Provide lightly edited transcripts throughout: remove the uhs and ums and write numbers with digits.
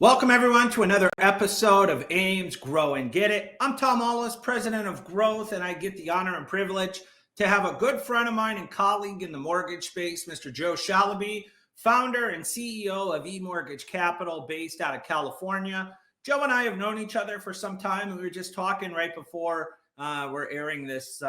Welcome, everyone, to another episode of AIME's Grow and Get It. I'm Tom Ahles, president of Growth, and I get the honor and privilege to have a good friend of mine and colleague in the mortgage space, Mr. Joe Shalaby, founder and CEO of eMortgage Capital based out of California. Joe and I have known each other for some time, and we were just talking right before we're airing this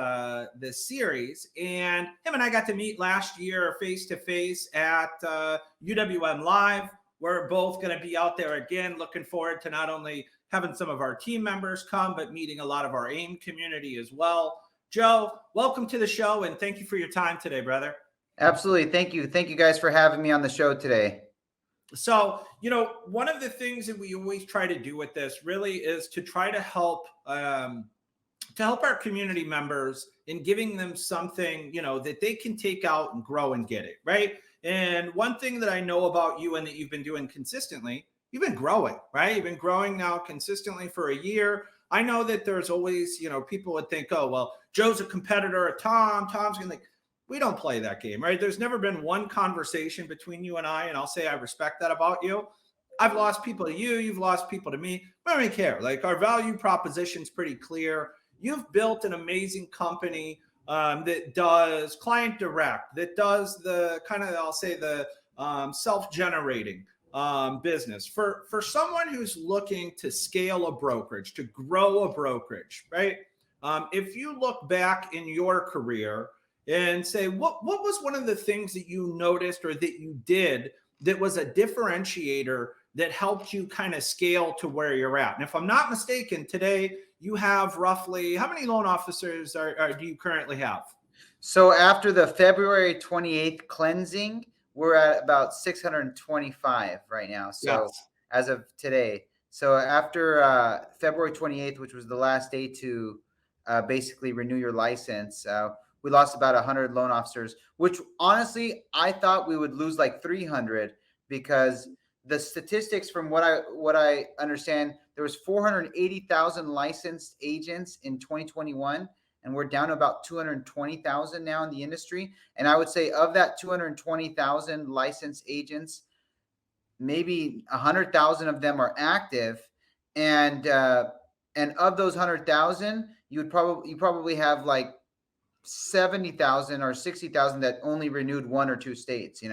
series. And him and I got to meet last year face-to-face at UWM Live. We're both going to be out there again, looking forward to not only having some of our team members come, but meeting a lot of our AIME community as well. Joe, welcome to the show, and thank you for your time today, brother. Absolutely. Thank you. Thank you guys for having me on the show today. So, one of the things that we always try to do with this really is to try to help our community members in giving them something, that they can take out and grow and get it, right? And one thing that I know about you and that you've been doing consistently, you've been growing, right? You've been growing now consistently for a year. I know that there's always, people would think, oh, well, Joe's a competitor of Tom. Tom's going to think, we don't play that game, right? There's never been one conversation between you and I I'll say I respect that about you. I've lost people to you. You've lost people to me. We don't really care. Like, our value proposition is pretty clear. You've built an amazing company that does client direct, that does the kind of, I'll say, the self-generating business. For someone who's looking to scale a brokerage, to grow a brokerage, right? If you look back in your career and say, what was one of the things that you noticed or that you did that was a differentiator that helped you kind of scale to where you're at? And if I'm not mistaken, today you have roughly, how many loan officers do you currently have? So after the February 28th cleansing, we're at about 625 right now. So yes. As of today. So after February 28th, which was the last day to basically renew your license, we lost about 100 loan officers, which honestly, I thought we would lose like 300 because the statistics from what I understand, there was 480,000 licensed agents in 2021, and we're down to about 220,000 now in the industry. And I would say of that 220,000 licensed agents, maybe 100,000 of them are active, and of those 100,000, you probably have like 70,000 or 60,000 that only renewed one or two states.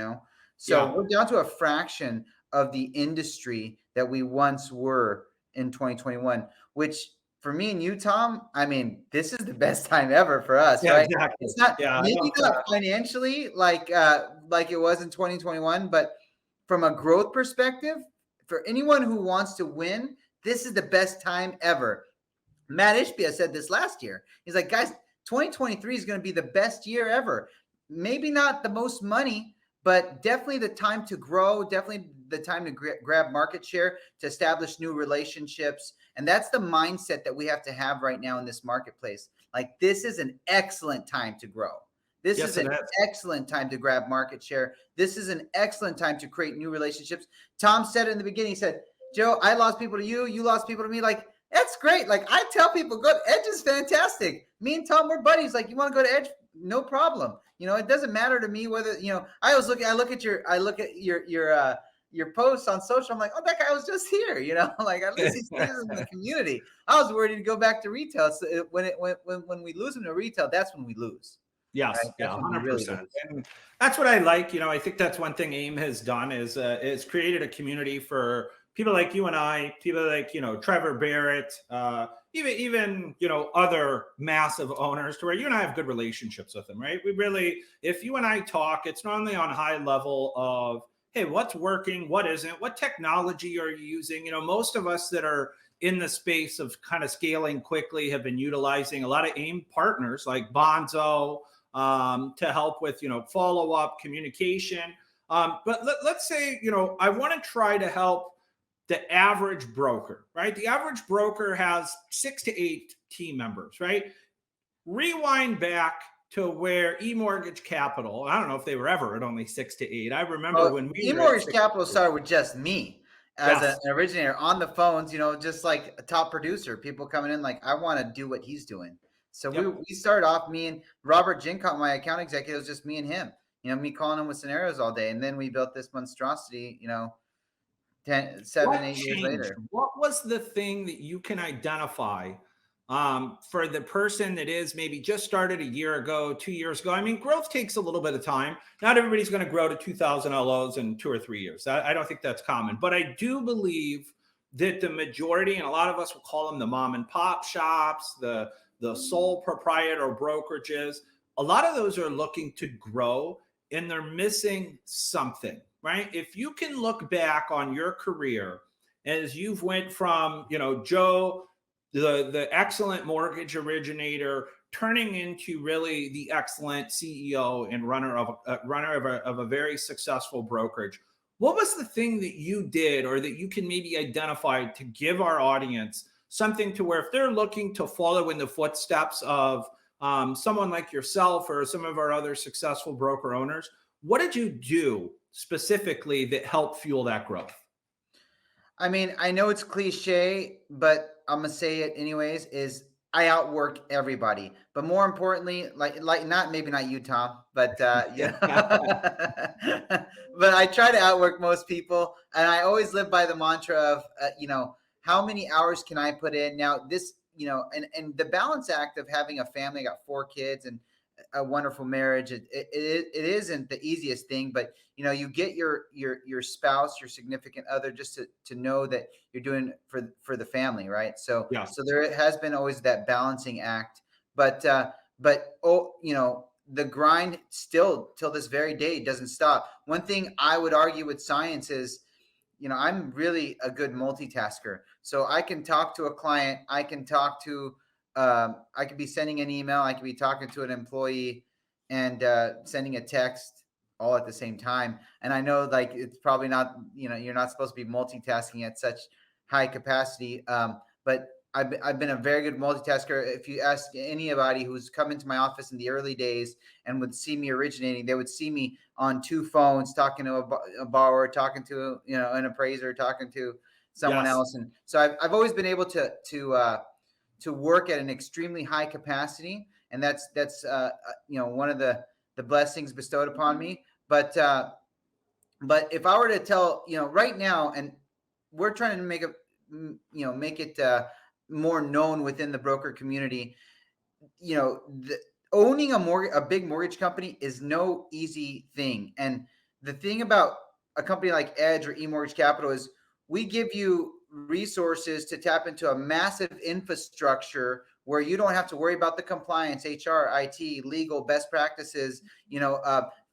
So we're down to a fraction of the industry that we once were in 2021, which for me and you, Tom, I mean, this is the best time ever for us, right? Exactly. It's not maybe not financially like it was in 2021, but from a growth perspective, for anyone who wants to win, this is the best time ever. Matt Ishbia said this last year. He's like, guys, 2023 is going to be the best year ever. Maybe not the most money, but definitely the time to grow, definitely the time to grab market share, to establish new relationships. And that's the mindset that we have to have right now in this marketplace. Like, this is an excellent time to grow. This is an excellent time to grab market share. This is an excellent time to create new relationships. Tom said it in the beginning, he said, Joe, I lost people to you. You lost people to me. Like, that's great. Like, I tell people, go to Edge is fantastic. Me and Tom, we're buddies. Like, you want to go to Edge? No problem. It doesn't matter to me whether, I look at your posts on social. I'm like, oh, that guy was just here, like, at least he's in the community. I was worried to go back to retail. So when we lose him to retail, that's when we lose. Yes, right? Yeah, 100%. Really, and that's what I like. I think that's one thing AIME has done is created a community for people like you and I, people like, Trevor Barrett, even other massive owners, to where you and I have good relationships with them, right? We really, if you and I talk, it's not only on a high level of, hey, what's working, what isn't, what technology are you using? Most of us that are in the space of kind of scaling quickly have been utilizing a lot of AIME partners like Bonzo to help with, follow-up communication. But let's say, I want to try to help the average broker, right? The average broker has 6 to 8 team members, right? Rewind back to where eMortgage Capital, I don't know if they were ever at only 6 to 8. I remember when we eMortgage Capital started with just me as an originator on the phones, just like a top producer, people coming in like, I want to do what he's doing. So we started off, me and Robert Gincott, my account executive, it was just me and him, me calling him with scenarios all day. And then we built this monstrosity, 7, What 8 years changed? later. What was the thing that you can identify for the person that is maybe just started a year ago, 2 years ago? I mean, growth takes a little bit of time. Not everybody's going to grow to 2,000 LOs in 2 or 3 years. I don't think that's common, but I do believe that the majority, and a lot of us will call them the mom and pop shops, the sole proprietor brokerages, a lot of those are looking to grow and they're missing something, right? If you can look back on your career as you've went from, Joe, the excellent mortgage originator, turning into really the excellent CEO and runner of a very successful brokerage. What was the thing that you did or that you can maybe identify to give our audience something to where if they're looking to follow in the footsteps of someone like yourself or some of our other successful broker owners, what did you do specifically that helped fuel that growth? I mean, I know it's cliche, but I'm gonna say it anyways, is I outwork everybody. But more importantly, like not maybe not you, Tom, but but I try to outwork most people. And I always live by the mantra of how many hours can I put in? Now this, and the balance act of having a family, I got 4 kids and a wonderful marriage. It isn't the easiest thing, but you get your spouse, your significant other, just to know that you're doing for the family, right? So Yes. so there has been always that balancing act, but the grind still till this very day doesn't stop. One thing I would argue with science is, I'm really a good multitasker. So I can talk to a client, I can talk to I could be sending an email, I could be talking to an employee, and sending a text all at the same time. And I know, like, it's probably not, you're not supposed to be multitasking at such high capacity. But I've been a very good multitasker. If you ask anybody who's come into my office in the early days and would see me originating, they would see me on 2 phones, talking to a borrower, talking to an appraiser, talking to someone Yes. else. And so I've always been able to work at an extremely high capacity, and that's one of the blessings bestowed upon me. But if I were to tell, right now, and we're trying to make it more known within the broker community, owning a big mortgage company is no easy thing. And the thing about a company like Edge or eMortgage Capital is we give you resources to tap into a massive infrastructure where you don't have to worry about the compliance, HR, IT, legal, best practices,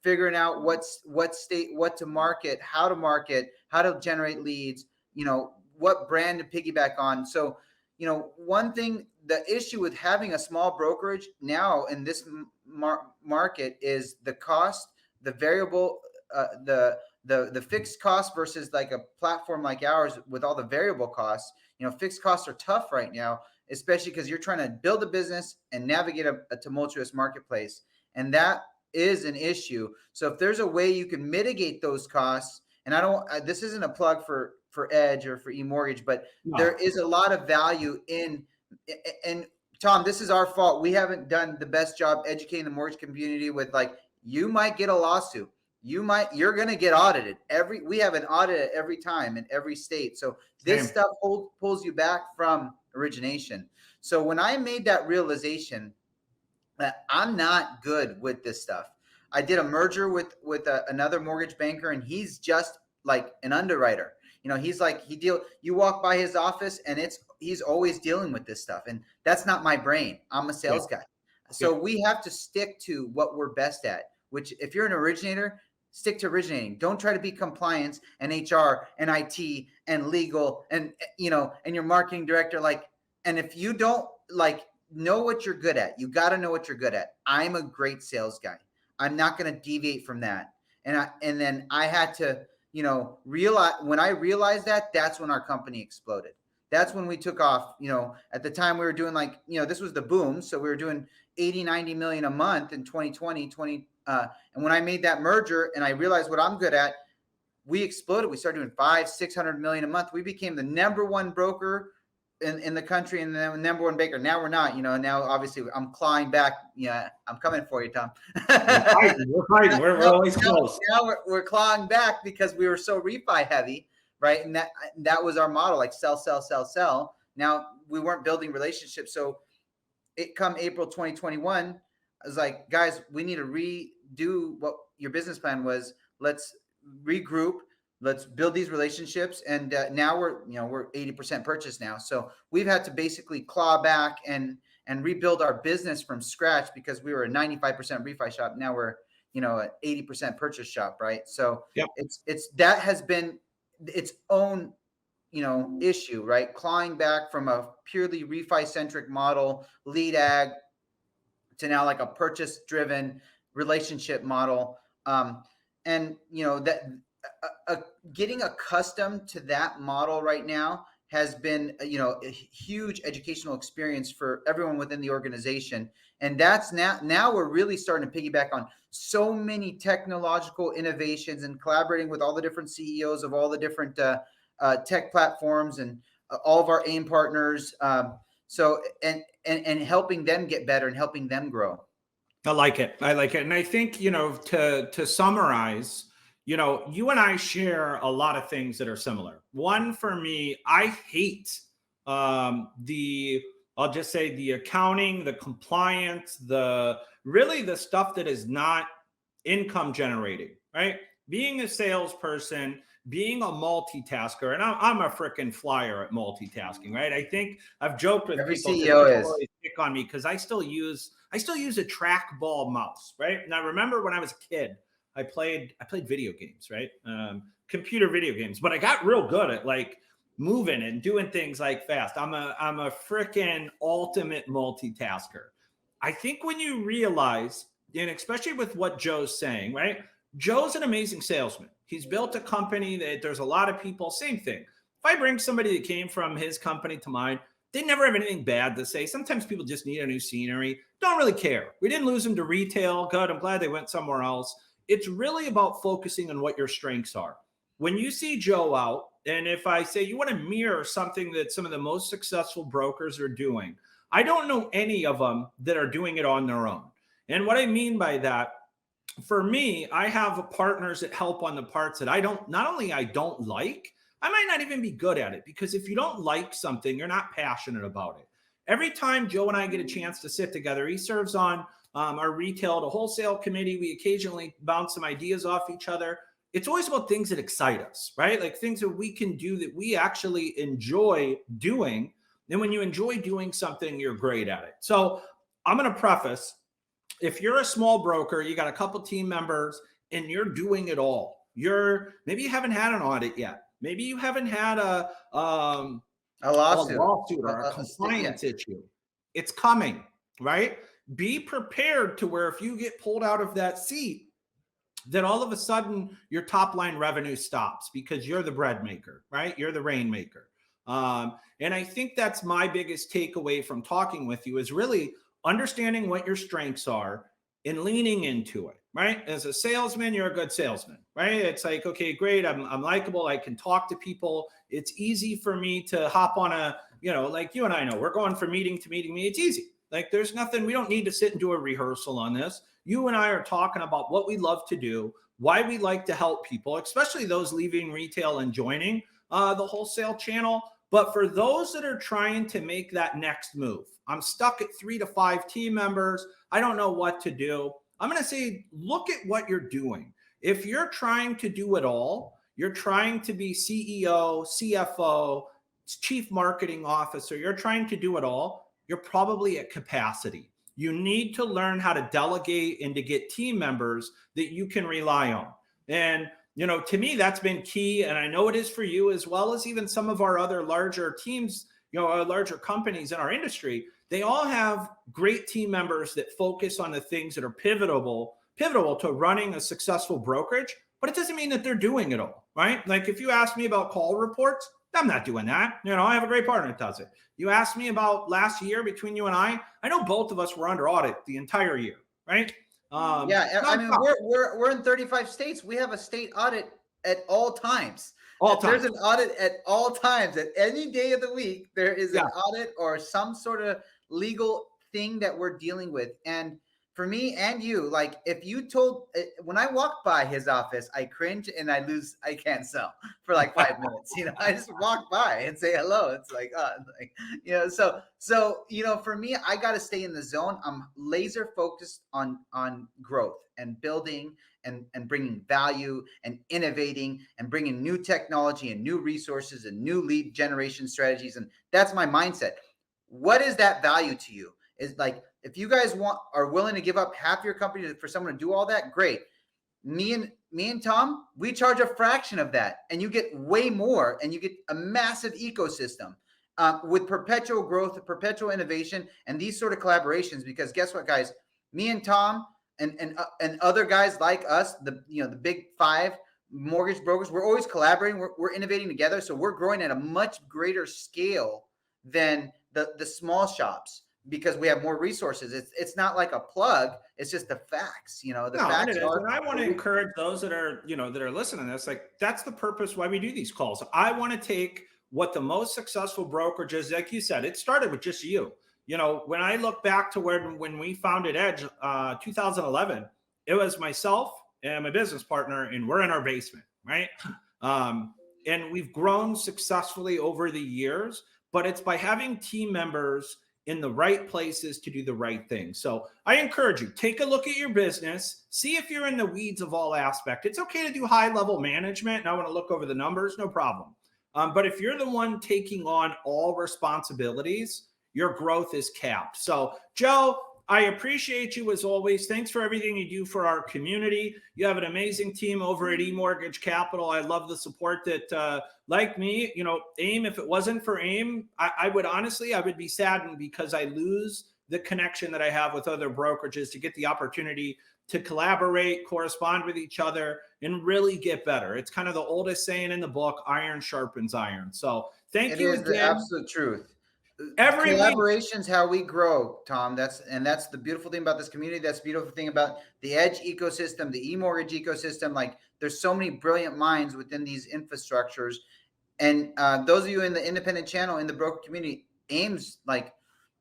figuring out what state, what to market, how to generate leads, what brand to piggyback on. So, one thing, the issue with having a small brokerage now in this market is the cost, the variable, the fixed cost versus like a platform like ours with all the variable costs. Fixed costs are tough right now, especially because you're trying to build a business and navigate a tumultuous marketplace. And that is an issue. So if there's a way you can mitigate those costs, and this isn't a plug for Edge or for eMortgage, but there is a lot of value in, and Tom, this is our fault. We haven't done the best job educating the mortgage community with, like, you might get a lawsuit. You're going to get audited. We have an audit at every time in every state. So this stuff pulls you back from origination. So when I made that realization that I'm not good with this stuff, I did a merger with another mortgage banker, and he's just like an underwriter. He's like, you walk by his office and he's always dealing with this stuff. And that's not my brain. I'm a sales guy. So we have to stick to what we're best at, which, if you're an originator, stick to originating. Don't try to be compliance and HR and IT and legal and your marketing director. And if you don't know what you're good at, you got to know what you're good at. I'm a great sales guy. I'm not going to deviate from that. And then I had to, realize, when I realized that, that's when our company exploded. That's when we took off. At the time we were doing this was the boom. So we were doing 80, 90 million a month in 2020, and when I made that merger and I realized what I'm good at, we exploded. We started doing 500-600 million a month. We became the number 1 broker in the country and the number 1 banker. Now we're not, now obviously I'm clawing back. Yeah, I'm coming for you, Tom. We're fighting. We're always close. Now we're clawing back because we were so refi heavy, right? And that was our model, like sell, sell, sell, sell. Now we weren't building relationships. So it come April 2021, I was like, guys, we need to redo what your business plan was. Let's regroup. Let's build these relationships. And now we're 80% purchase now. So we've had to basically claw back and rebuild our business from scratch, because we were a 95% refi shop. Now we're, an 80% purchase shop. Right. So Yep. it's that has been its own, issue, right? Clawing back from a purely refi centric model, lead ag, to now like a purchase driven relationship model. And getting accustomed to that model right now has been, a huge educational experience for everyone within the organization. And that's now we're really starting to piggyback on so many technological innovations and collaborating with all the different CEOs of all the different tech platforms and all of our AIME partners. So and helping them get better and helping them grow. I like it. And I think, to summarize, you and I share a lot of things that are similar. One, for me, I hate I'll just say the accounting, the compliance, the stuff that is not income generating, right? Being a salesperson, being a multitasker, and I'm a freaking flyer at multitasking, right? I think I've joked with Every people CEO that is. always pick on me because I still use a trackball mouse, right? And I remember when I was a kid, I played video games, right? Computer video games, but I got real good at like moving and doing things like fast. I'm a freaking ultimate multitasker. I think when you realize, and especially with what Joe's saying, right? Joe's an amazing salesman. He's built a company that there's a lot of people, same thing. If I bring somebody that came from his company to mine, they never have anything bad to say. Sometimes people just need a new scenery. Don't really care. We didn't lose them to retail. Good. I'm glad they went somewhere else. It's really about focusing on what your strengths are. When you see Joe out, and if I say you want to mirror something that some of the most successful brokers are doing, I don't know any of them that are doing it on their own. And what I mean by that, for me, I have partners that help on the parts that I don't like, I might not even be good at it, because if you don't like something, you're not passionate about it. Every time Joe and I get a chance to sit together, he serves on our retail to wholesale committee. We occasionally bounce some ideas off each other. It's always about things that excite us, right? Like things that we can do that we actually enjoy doing. And when you enjoy doing something, you're great at it. So I'm going to preface, if you're a small broker, you got a couple team members and you're doing it all, maybe you haven't had an audit yet. Maybe you haven't had a lawsuit or a compliance issue. It's coming, right? Be prepared to where if you get pulled out of that seat, that all of a sudden your top line revenue stops because you're the bread maker, right? You're the rainmaker. And I think that's my biggest takeaway from talking with you, is really understanding what your strengths are and leaning into it, right? As a salesman, you're a good salesman, right? It's like, okay, great. I'm likable. I can talk to people. It's easy for me to hop on like you and I know, we're going from meeting to meeting. It's easy. Like there's nothing, we don't need to sit and do a rehearsal on this. You and I are talking about what we love to do, why we like to help people, especially those leaving retail and joining the wholesale channel. But for those that are trying to make that next move, I'm stuck at 3 to 5 team members, I don't know what to do. I'm going to say, look at what you're doing. If you're trying to do it all, you're trying to be CEO, CFO, chief marketing officer, you're trying to do it all, you're probably at capacity. You need to learn how to delegate and to get team members that you can rely on. And, to me, that's been key. And I know it is for you, as well as even some of our other larger teams, our larger companies in our industry. They all have great team members that focus on the things that are pivotal to running a successful brokerage, but it doesn't mean that they're doing it all, right? Like if you ask me about call reports, I'm not doing that. I have a great partner that does it. You asked me about last year between you and I know both of us were under audit the entire year, right? I mean, we're in 35 states. We have a state audit at all times. There's an audit at all times. At any day of the week, there is an audit or some sort of legal thing that we're dealing with. And for me and you, like if you told, when I walk by his office, I cringe and I can't sell for like 5 minutes. I just walk by and say hello. It's like, so for me, I got to stay in the zone. I'm laser focused on growth and building and bringing value and innovating and bringing new technology and new resources and new lead generation strategies. And that's my mindset. What is that value to you? Is like, if you guys are willing to give up half your company for someone to do all that, great. Me and Tom, we charge a fraction of that, and you get way more, and you get a massive ecosystem with perpetual growth, perpetual innovation, and these sort of collaborations. Because guess what, guys? Me and Tom and other guys like us, the big five mortgage brokers, we're always collaborating. We're innovating together, so we're growing at a much greater scale than the small shops, because we have more resources. It's not like a plug. It's just the facts. The facts are. And I want to encourage those that are listening to this. Like, that's the purpose why we do these calls. I want to take what the most successful brokerages, like you said, it started with just you. When I look back to when we founded Edge, 2011, it was myself and my business partner, and we're in our basement, right? And we've grown successfully over the years, but it's by having team members in the right places to do the right thing. So I encourage you, take a look at your business, see if you're in the weeds of all aspects. It's okay to do high level management, and I want to look over the numbers, no problem. But if you're the one taking on all responsibilities, your growth is capped. So Joe, I appreciate you as always. Thanks for everything you do for our community. You have an amazing team over at eMortgage Capital. I love the support that, like me, AIME, if it wasn't for AIME, I would be saddened, because I lose the connection that I have with other brokerages to get the opportunity to collaborate, correspond with each other, and really get better. It's kind of the oldest saying in the book, iron sharpens iron. So thank you again. It is the absolute truth. Every collaboration's how we grow, Tom. That's the beautiful thing about this community. That's the beautiful thing about the Edge ecosystem, the eMortgage ecosystem. Like, there's so many brilliant minds within these infrastructures. And those of you in the independent channel, in the broker community, AIME's like,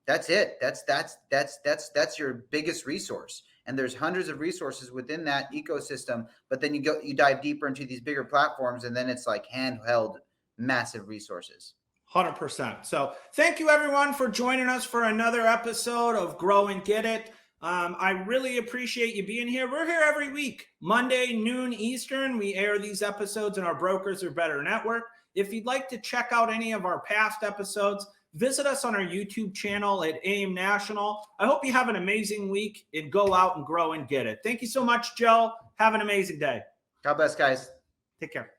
that's it. That's your biggest resource. And there's hundreds of resources within that ecosystem. But then you dive deeper into these bigger platforms, and then it's like handheld, massive resources. 100%. So thank you everyone for joining us for another episode of Grow and Get It. I really appreciate you being here. We're here every week, Monday, noon Eastern. We air these episodes in our Brokers Are Better network. If you'd like to check out any of our past episodes, visit us on our YouTube channel at AIME National. I hope you have an amazing week, and go out and grow and get it. Thank you so much, Joe. Have an amazing day. God bless, guys. Take care.